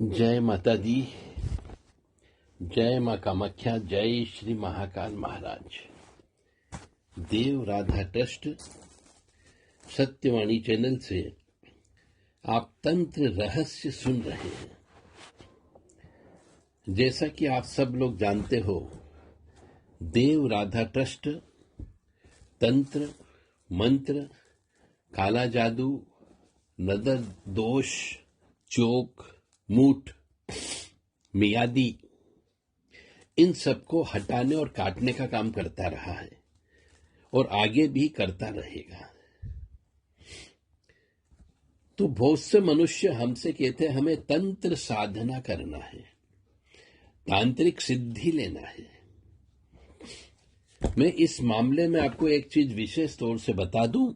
जय माता दी, जय माँ कामाख्या, जय श्री महाकाल महाराज। देव राधा ट्रस्ट सत्यवाणी चैनल से आप तंत्र रहस्य सुन रहे हैं। जैसा कि आप सब लोग जानते हो, देव राधा ट्रस्ट तंत्र, मंत्र, काला जादू, नदर दोष, चोक, मूठ, मियादी, इन सबको हटाने और काटने का काम करता रहा है और आगे भी करता रहेगा। तो बहुत से मनुष्य हमसे कहते हैं हमें तंत्र साधना करना है, तांत्रिक सिद्धि लेना है। मैं इस मामले में आपको एक चीज विशेष तौर से बता दूं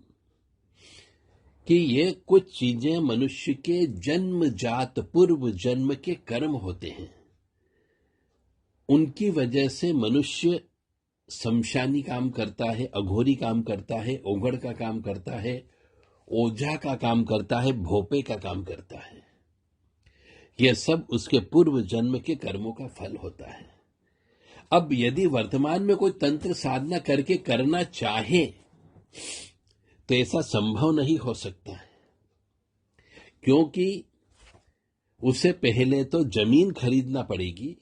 कि ये कुछ चीजें मनुष्य के जन्मजात पूर्व जन्म के कर्म होते हैं। उनकी वजह से मनुष्य शमशानी काम करता है, अघोरी काम करता है, ओघड़ का काम करता है, ओझा का काम करता है, भोपे का काम करता है। यह सब उसके पूर्व जन्म के कर्मों का फल होता है। अब यदि वर्तमान में कोई तंत्र साधना करके करना चाहे तो ऐसा संभव नहीं हो सकता है, क्योंकि उसे पहले तो जमीन खरीदना पड़ेगी।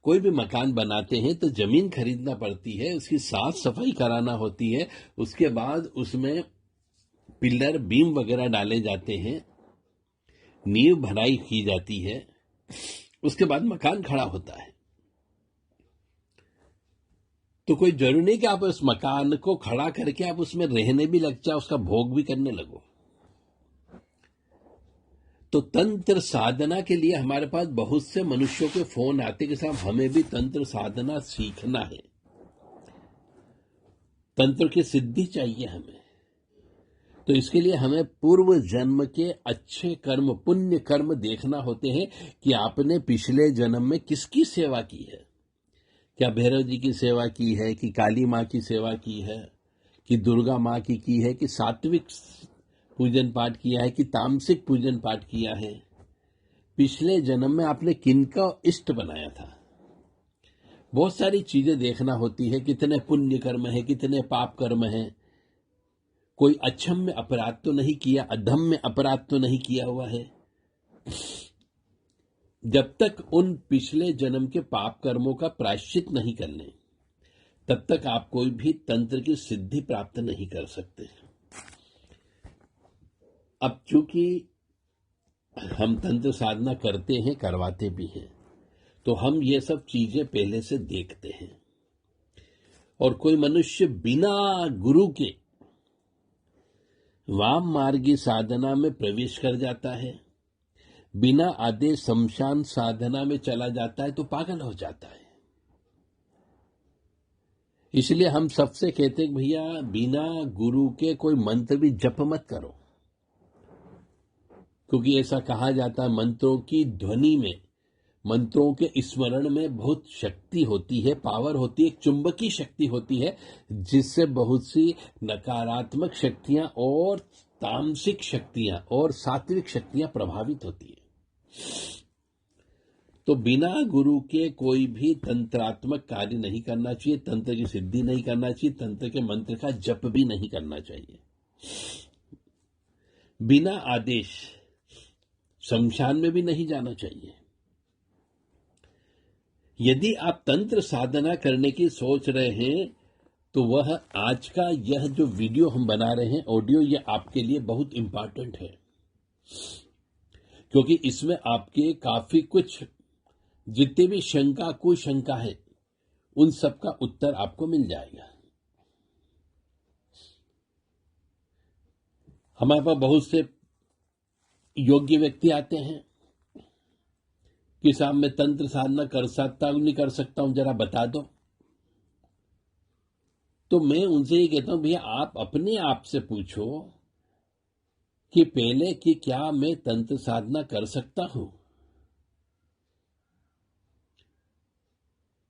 कोई भी मकान बनाते हैं तो जमीन खरीदना पड़ती है, उसकी साफ सफाई कराना होती है, उसके बाद उसमें पिलर बीम वगैरह डाले जाते हैं, नींव भराई की जाती है, उसके बाद मकान खड़ा होता है। तो कोई जरूरी नहीं कि आप उस मकान को खड़ा करके आप उसमें रहने भी लग जाओ, उसका भोग भी करने लगो। तो तंत्र साधना के लिए हमारे पास बहुत से मनुष्यों के फोन आते कि साहब हमें भी तंत्र साधना सीखना है, तंत्र की सिद्धि चाहिए हमें। तो इसके लिए हमें पूर्व जन्म के अच्छे कर्म, पुण्य कर्म देखना होते हैं कि आपने पिछले जन्म में किसकी सेवा की है। क्या भैरव जी की सेवा की है, कि काली माँ की सेवा की है, कि दुर्गा माँ की है, कि सात्विक पूजन पाठ किया है, कि तामसिक पूजन पाठ किया है। पिछले जन्म में आपने किनका इष्ट बनाया था। बहुत सारी चीजें देखना होती है, कितने पुण्य कर्म है, कितने पाप कर्म है। कोई अक्षम में अपराध तो नहीं किया, अधम में अपराध तो नहीं किया हुआ है। जब तक उन पिछले जन्म के पाप कर्मों का प्रायश्चित नहीं कर लें, तब तक आप कोई भी तंत्र की सिद्धि प्राप्त नहीं कर सकते। अब चूंकि हम तंत्र साधना करते हैं, करवाते भी हैं, तो हम ये सब चीजें पहले से देखते हैं। और कोई मनुष्य बिना गुरु के वाम मार्गी साधना में प्रवेश कर जाता है, बिना आदेश शमशान साधना में चला जाता है, तो पागल हो जाता है। इसलिए हम सबसे कहते हैं भैया बिना गुरु के कोई मंत्र भी जप मत करो, क्योंकि ऐसा कहा जाता है मंत्रों की ध्वनि में, मंत्रों के स्मरण में बहुत शक्ति होती है, पावर होती है, एक चुंबकीय शक्ति होती है, जिससे बहुत सी नकारात्मक शक्तियां और तामसिक शक्तियां और सात्विक शक्तियां प्रभावित होती है। तो बिना गुरु के कोई भी तंत्रात्मक कार्य नहीं करना चाहिए, तंत्र की सिद्धि नहीं करना चाहिए, तंत्र के मंत्र का जप भी नहीं करना चाहिए। बिना आदेश शमशान में भी नहीं जाना चाहिए। यदि आप तंत्र साधना करने की सोच रहे हैं तो वह आज का यह जो वीडियो हम बना रहे हैं, ऑडियो, यह आपके लिए बहुत इंपॉर्टेंट है, क्योंकि इसमें आपके काफी कुछ जितने भी शंका कुशंका है उन सब का उत्तर आपको मिल जाएगा। हमारे पास बहुत से योग्य व्यक्ति आते हैं कि साहब मैं तंत्र साधना कर सकता हूं, नहीं कर सकता हूं, जरा बता दो। तो मैं उनसे ये कहता हूं भैया आप अपने आप से पूछो कि पहले कि क्या मैं तंत्र साधना कर सकता हूं,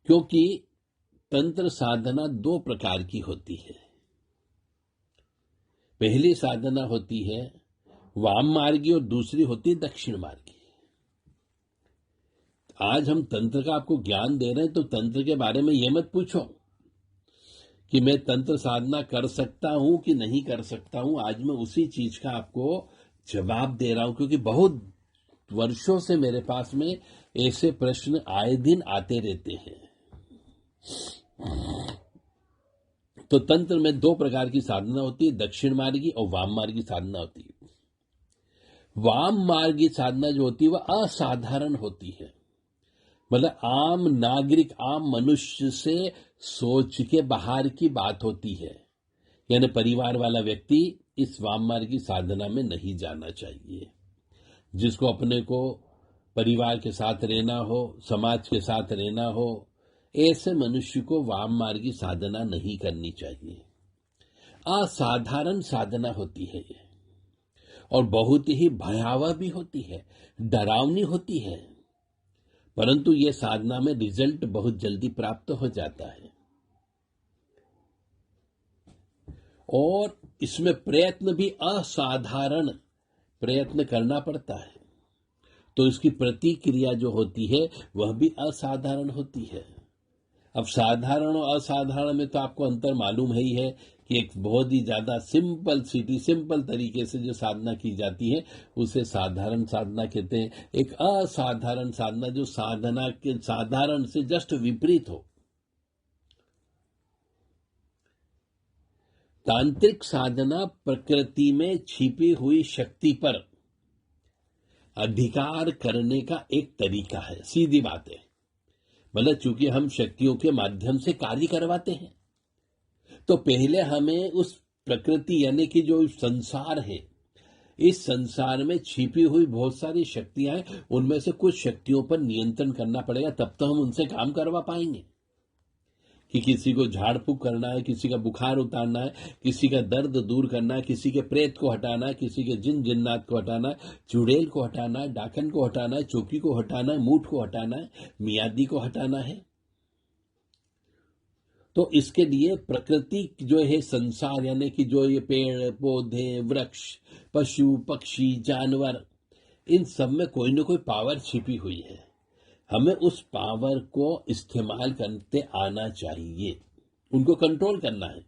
क्योंकि तंत्र साधना दो प्रकार की होती है। पहली साधना होती है वाम मार्गी और दूसरी होती है दक्षिण मार्गी। आज हम तंत्र का आपको ज्ञान दे रहे हैं, तो तंत्र के बारे में ये मत पूछो कि मैं तंत्र साधना कर सकता हूं कि नहीं कर सकता हूं। आज मैं उसी चीज का आपको जवाब दे रहा हूं, क्योंकि बहुत वर्षों से मेरे पास में ऐसे प्रश्न आए दिन आते रहते हैं। तो तंत्र में 2 प्रकार की साधना होती है, दक्षिण मार्गी और वाम मार्गी साधना होती है। वाम मार्गी साधना जो होती है वह असाधारण होती है, मतलब आम नागरिक, आम मनुष्य से सोच के बाहर की बात होती है। यानी परिवार वाला व्यक्ति इस वाम मार्गी साधना में नहीं जाना चाहिए। जिसको अपने को परिवार के साथ रहना हो, समाज के साथ रहना हो, ऐसे मनुष्य को वाम मार्गी साधना नहीं करनी चाहिए। असाधारण साधना होती है ये, और बहुत ही भयावह भी होती है, डरावनी होती है, परंतु ये साधना में रिजल्ट बहुत जल्दी प्राप्त हो जाता है। और इसमें प्रयत्न भी असाधारण प्रयत्न करना पड़ता है, तो इसकी प्रतिक्रिया जो होती है वह भी असाधारण होती है। अब साधारण और असाधारण में तो आपको अंतर मालूम ही है कि एक बहुत ही ज्यादा सिंपल तरीके से जो साधना की जाती है उसे साधारण साधना कहते हैं। एक असाधारण साधना जो साधना के साधारण से जस्ट विपरीत हो। तांत्रिक साधना प्रकृति में छिपी हुई शक्ति पर अधिकार करने का एक तरीका है, सीधी बात है। मतलब चूंकि हम शक्तियों के माध्यम से कार्य करवाते हैं, तो पहले हमें उस प्रकृति यानी कि जो संसार है, इस संसार में छिपी हुई बहुत सारी शक्तियां हैं, उनमें से कुछ शक्तियों पर नियंत्रण करना पड़ेगा, तब तो हम उनसे काम करवा पाएंगे। कि किसी को झाड़ फूक करना है, किसी का बुखार उतारना है, किसी का दर्द दूर करना है, किसी के प्रेत को हटाना है, किसी के जिन जिन्नात को हटाना है, चुड़ैल को हटाना है, डाकन को हटाना है, चौकी को हटाना है, मूठ को हटाना है, मियादी को हटाना है। तो इसके लिए प्रकृति जो है संसार यानी कि जो ये पेड़ पौधे वृक्ष पशु पक्षी जानवर, इन सब में कोई न कोई पावर छिपी हुई है। हमें उस पावर को इस्तेमाल करते आना चाहिए, उनको कंट्रोल करना है।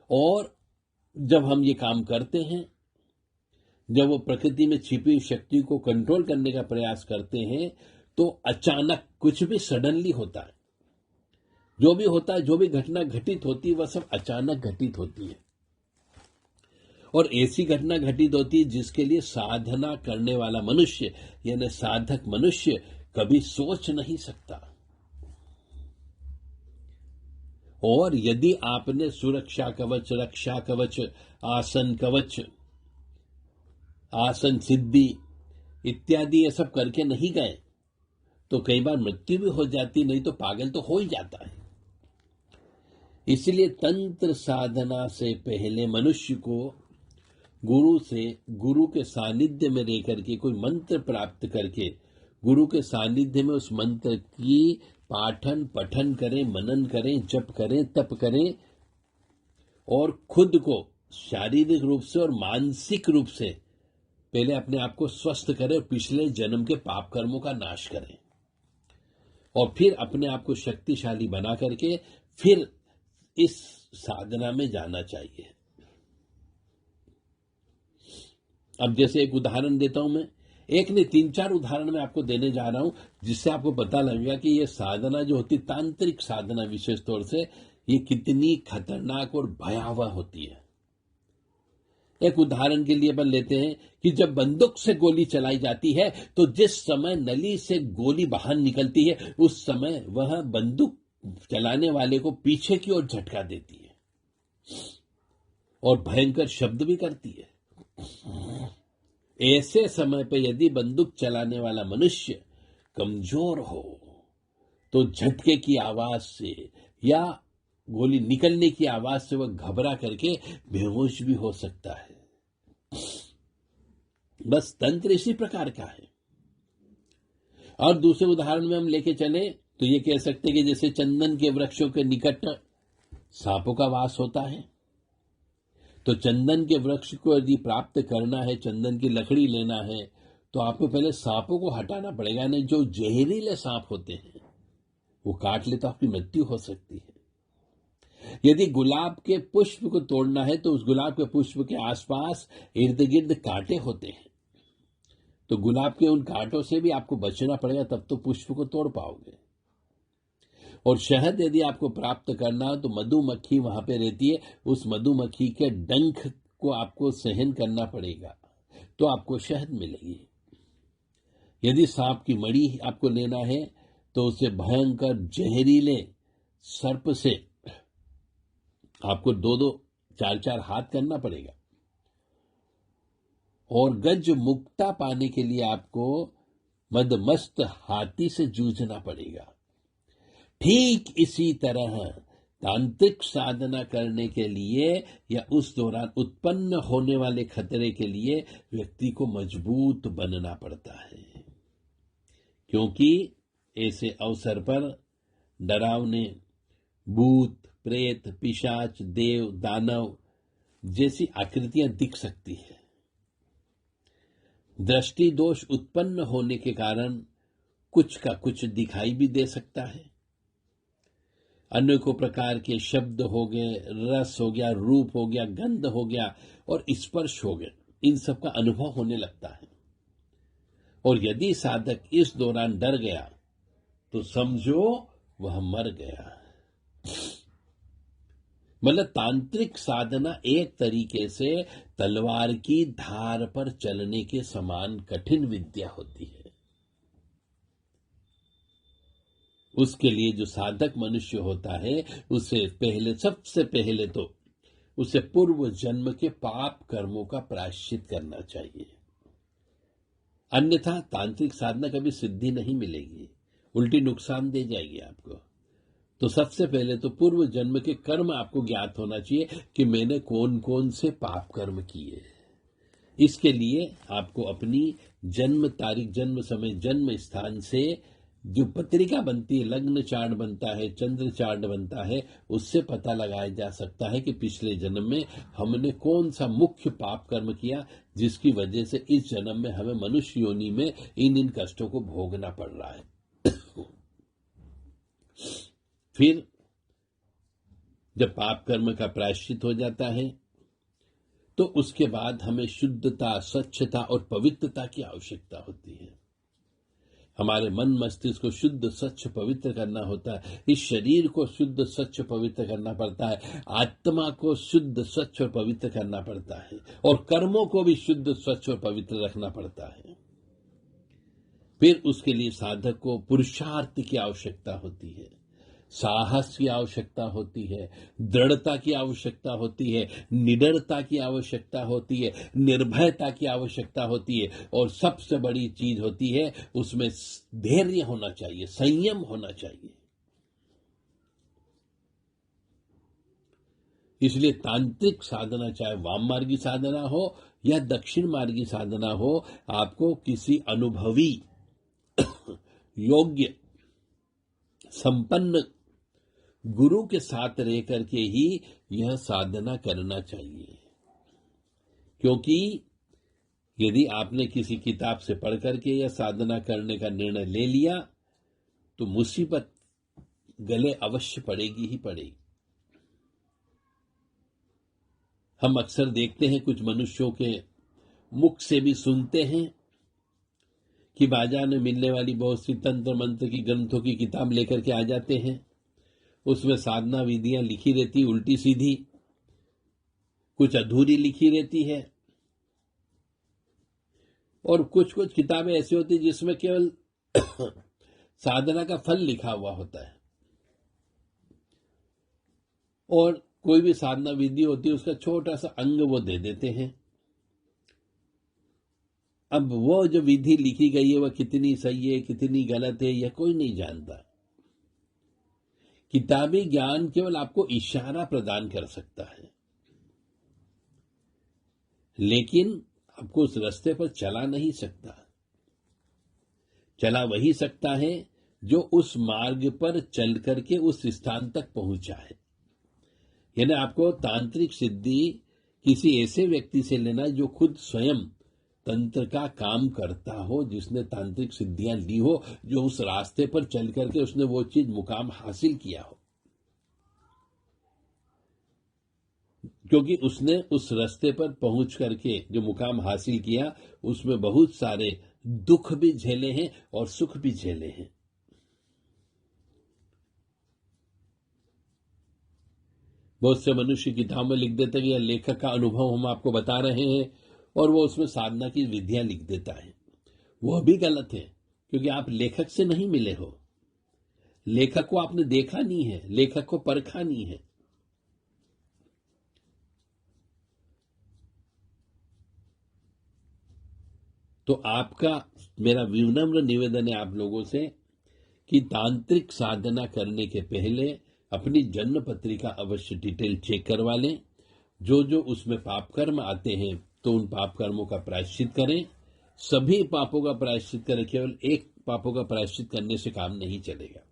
और जब हम ये काम करते हैं, जब वो प्रकृति में छिपी शक्ति को कंट्रोल करने का प्रयास करते हैं, तो अचानक कुछ भी सडनली होता है। जो भी होता है, जो भी घटना घटित होती है, वह सब अचानक घटित होती है। और ऐसी घटना घटित होती है जिसके लिए साधना करने वाला मनुष्य यानी साधक मनुष्य कभी सोच नहीं सकता। और यदि आपने सुरक्षा कवच, रक्षा कवच, आसन कवच, आसन सिद्धि इत्यादि ये सब करके नहीं गए, तो कई बार मृत्यु भी हो जाती, नहीं तो पागल तो हो ही जाता है। इसलिए तंत्र साधना से पहले मनुष्य को गुरु के सानिध्य में रह करके कोई मंत्र प्राप्त करके गुरु के सानिध्य में उस मंत्र की पाठन पठन करें, मनन करें, जप करें, तप करें, और खुद को शारीरिक रूप से और मानसिक रूप से पहले अपने आप को स्वस्थ करें और पिछले जन्म के पाप कर्मों का नाश करें, और फिर अपने आप को शक्तिशाली बना करके फिर इस साधना में जाना चाहिए। अब जैसे एक उदाहरण देता हूं मैं, एक नहीं 3-4 उदाहरण मैं आपको देने जा रहा हूं, जिससे आपको पता लगेगा कि ये साधना जो होती तांत्रिक साधना विशेष तौर से ये कितनी खतरनाक और भयावह होती है। एक उदाहरण के लिए अपन लेते हैं कि जब बंदूक से गोली चलाई जाती है, तो जिस समय नली से गोली बाहर निकलती है उस समय वह बंदूक चलाने वाले को पीछे की ओर झटका देती है और भयंकर शब्द भी करती है। ऐसे समय पे यदि बंदूक चलाने वाला मनुष्य कमजोर हो तो झटके की आवाज से या गोली निकलने की आवाज से वह घबरा करके बेहोश भी हो सकता है। बस तंत्र इसी प्रकार का है। और दूसरे उदाहरण में हम लेके चले तो ये कह सकते हैं कि जैसे चंदन के वृक्षों के निकट सांपों का वास होता है, तो चंदन के वृक्ष को यदि प्राप्त करना है, चंदन की लकड़ी लेना है, तो आपको पहले सांपों को हटाना पड़ेगा। नहीं, जो जहरीले सांप होते हैं वो काट ले तो आपकी मृत्यु हो सकती है। यदि गुलाब के पुष्प को तोड़ना है तो उस गुलाब के पुष्प के आसपास इर्द गिर्द कांटे होते हैं, तो गुलाब के उन कांटों से भी आपको बचना पड़ेगा, तब तो पुष्प को तोड़ पाओगे। और शहद यदि आपको प्राप्त करना हो तो मधुमक्खी वहां पे रहती है, उस मधुमक्खी के डंक को आपको सहन करना पड़ेगा, तो आपको शहद मिलेगी। यदि सांप की मड़ी आपको लेना है तो उसे भयंकर जहरीले सर्प से आपको 2-2, 4-4 हाथ करना पड़ेगा। और गज मुक्ता पाने के लिए आपको मदमस्त हाथी से जूझना पड़ेगा। ठीक इसी तरह तांत्रिक साधना करने के लिए या उस दौरान उत्पन्न होने वाले खतरे के लिए व्यक्ति को मजबूत बनना पड़ता है, क्योंकि ऐसे अवसर पर डरावने भूत, प्रेत, पिशाच, देव, दानव जैसी आकृतियां दिख सकती है। दृष्टि दोष उत्पन्न होने के कारण कुछ का कुछ दिखाई भी दे सकता है। अनेकों प्रकार के शब्द हो गए, रस हो गया, रूप हो गया, गंध हो गया और स्पर्श हो गए, इन सब का अनुभव होने लगता है। और यदि साधक इस दौरान डर गया तो समझो वह मर गया। मतलब तांत्रिक साधना एक तरीके से तलवार की धार पर चलने के समान कठिन विद्या होती है। उसके लिए जो साधक मनुष्य होता है उसे पहले, सबसे पहले तो उसे पूर्व जन्म के पाप कर्मों का प्रायश्चित करना चाहिए, अन्यथा तांत्रिक साधना कभी सिद्धि नहीं मिलेगी, उल्टी नुकसान दे जाएगी आपको। तो सबसे पहले तो पूर्व जन्म के कर्म आपको ज्ञात होना चाहिए कि मैंने कौन कौन से पाप कर्म किए। इसके लिए आपको अपनी जन्म तारीख, जन्म समय, जन्म स्थान से जो पत्रिका बनती है, लग्न चार्ट बनता है, चंद्र चार्ट बनता है, उससे पता लगाया जा सकता है कि पिछले जन्म में हमने कौन सा मुख्य पाप कर्म किया जिसकी वजह से इस जन्म में हमें मनुष्य योनि में इन कष्टों को भोगना पड़ रहा है। फिर जब पाप कर्म का प्रायश्चित हो जाता है तो उसके बाद हमें शुद्धता, स्वच्छता और पवित्रता की आवश्यकता होती है। हमारे मन मस्तिष्क को शुद्ध, स्वच्छ, पवित्र करना होता है। इस शरीर को शुद्ध, स्वच्छ, पवित्र करना पड़ता है। आत्मा को शुद्ध, स्वच्छ और पवित्र करना पड़ता है, और कर्मों को भी शुद्ध, स्वच्छ और पवित्र रखना पड़ता है। फिर उसके लिए साधक को पुरुषार्थ की आवश्यकता होती है, साहस की आवश्यकता होती है, दृढ़ता की आवश्यकता होती है, निडरता की आवश्यकता होती है, निर्भयता की आवश्यकता होती है, और सबसे बड़ी चीज होती है उसमें धैर्य होना चाहिए, संयम होना चाहिए। इसलिए तांत्रिक साधना, चाहे वाम मार्गी साधना हो या दक्षिण मार्गी साधना हो, आपको किसी अनुभवी, योग्य, संपन्न गुरु के साथ रह करके ही यह साधना करना चाहिए। क्योंकि यदि आपने किसी किताब से पढ़ करके यह साधना करने का निर्णय ले लिया तो मुसीबत गले अवश्य पड़ेगी ही पड़ेगी। हम अक्सर देखते हैं, कुछ मनुष्यों के मुख से भी सुनते हैं कि बाजार में मिलने वाली बहुत सी तंत्र मंत्र की ग्रंथों की किताब लेकर के आ जाते हैं, उसमें साधना विधियां लिखी रहती, उल्टी सीधी, कुछ अधूरी लिखी रहती है, और कुछ कुछ किताबें ऐसी होती जिसमें केवल साधना का फल लिखा हुआ होता है, और कोई भी साधना विधि होती है उसका छोटा सा अंग वो दे देते हैं। अब वो जो विधि लिखी गई है वह कितनी सही है, कितनी गलत है, यह कोई नहीं जानता। किताबी ज्ञान केवल आपको इशारा प्रदान कर सकता है, लेकिन आपको उस रास्ते पर चला नहीं सकता। चला वही सकता है जो उस मार्ग पर चल करके उस स्थान तक पहुंचा है। यानी आपको तांत्रिक सिद्धि किसी ऐसे व्यक्ति से लेना जो खुद स्वयं तंत्र का काम करता हो, जिसने तांत्रिक सिद्धियां ली हो, जो उस रास्ते पर चल करके उसने वो चीज मुकाम हासिल किया हो, क्योंकि उसने उस रास्ते पर पहुंच करके जो मुकाम हासिल किया उसमें बहुत सारे दुख भी झेले हैं और सुख भी झेले हैं। बहुत से मनुष्य किताब में लिख देते हैं, यह लेखक का अनुभव हम आपको बता रहे हैं, और वो उसमें साधना की विधियां लिख देता है। वह भी गलत है, क्योंकि आप लेखक से नहीं मिले हो, लेखक को आपने देखा नहीं है, लेखक को परखा नहीं है। तो आपका मेरा विनम्र निवेदन है आप लोगों से कि तांत्रिक साधना करने के पहले अपनी जन्म पत्रिका अवश्य डिटेल चेक करवा लें। जो जो उसमें पाप कर्म आते हैं तो उन पाप कर्मों का प्रायश्चित करें। सभी पापों का प्रायश्चित करें, केवल एक पापों का प्रायश्चित करने से काम नहीं चलेगा।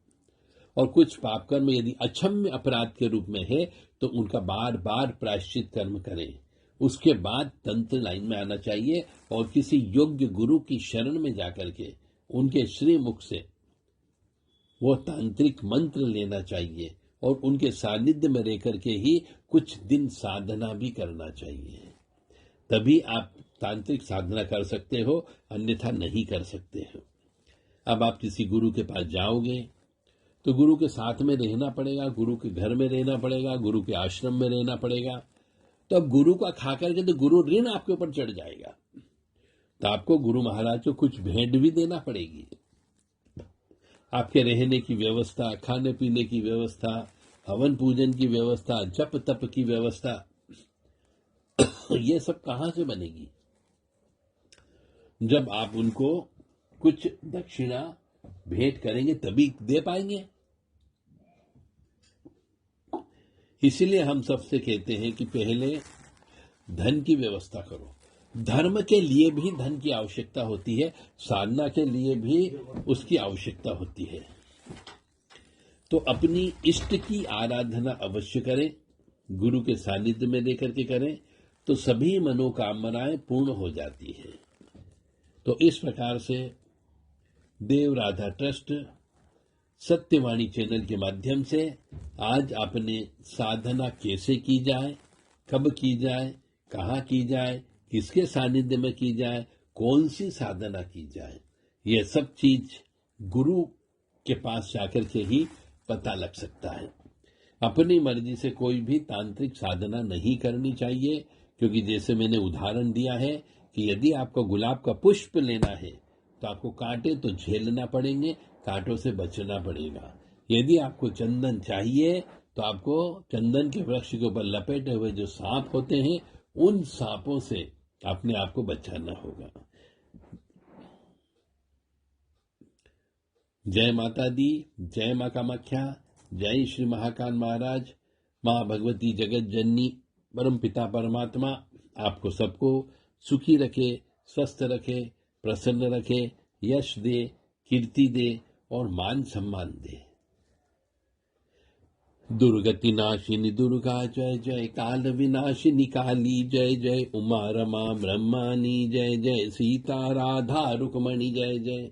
और कुछ पाप कर्म यदि अक्षम्य अपराध के रूप में है तो उनका बार बार प्रायश्चित कर्म करें। उसके बाद तंत्र लाइन में आना चाहिए और किसी योग्य गुरु की शरण में जाकर के उनके श्रीमुख से वो तांत्रिक मंत्र लेना चाहिए और उनके सानिध्य में रह करके ही कुछ दिन साधना भी करना चाहिए। तभी आप तांत्रिक साधना कर सकते हो, अन्यथा नहीं कर सकते हो। अब आप किसी गुरु के पास जाओगे तो गुरु के साथ में रहना पड़ेगा, गुरु के घर में रहना पड़ेगा, गुरु के आश्रम में रहना पड़ेगा। तो अब गुरु का खा करके तो गुरु ऋण आपके ऊपर चढ़ जाएगा, तो आपको गुरु महाराज को कुछ भेंट भी देना पड़ेगी। आपके रहने की व्यवस्था, खाने पीने की व्यवस्था, हवन पूजन की व्यवस्था, जप तप की व्यवस्था, ये सब कहां से बनेगी? जब आप उनको कुछ दक्षिणा भेंट करेंगे तभी दे पाएंगे। इसीलिए हम सबसे कहते हैं कि पहले धन की व्यवस्था करो। धर्म के लिए भी धन की आवश्यकता होती है, साधना के लिए भी उसकी आवश्यकता होती है। तो अपनी इष्ट की आराधना अवश्य करें, गुरु के सानिध्य में लेकर के करें, तो सभी मनोकामनाएं पूर्ण हो जाती है। तो इस प्रकार से देव राधा ट्रस्ट सत्यवाणी चैनल के माध्यम से आज आपने साधना कैसे की जाए, कब की जाए, कहाँ की जाए, किसके सानिध्य में की जाए, कौन सी साधना की जाए, यह सब चीज गुरु के पास जाकर के ही पता लग सकता है। अपनी मर्जी से कोई भी तांत्रिक साधना नहीं करनी चाहिए, क्योंकि जैसे मैंने उदाहरण दिया है कि यदि आपको गुलाब का पुष्प लेना है तो आपको कांटे तो झेलना पड़ेंगे, कांटों से बचना पड़ेगा। यदि आपको चंदन चाहिए तो आपको चंदन के वृक्ष के ऊपर लपेटे हुए जो सांप होते हैं उन सांपों से अपने आप को बचाना होगा। जय माता दी, जय मां कामाख्या, जय श्री महाकाल महाराज, मां भगवती जगत जननी, परम पिता परमात्मा आपको सबको सुखी रखे, स्वस्थ रखे, प्रसन्न रखे, यश दे, कीर्ति दे और मान सम्मान दे। दुर्गति नाशिनी दुर्गा जय जय, काल विनाशिनी काली जय जय, उमा रमा ब्रह्मानी जय जय, सीता राधा रुक्मणी जय जय।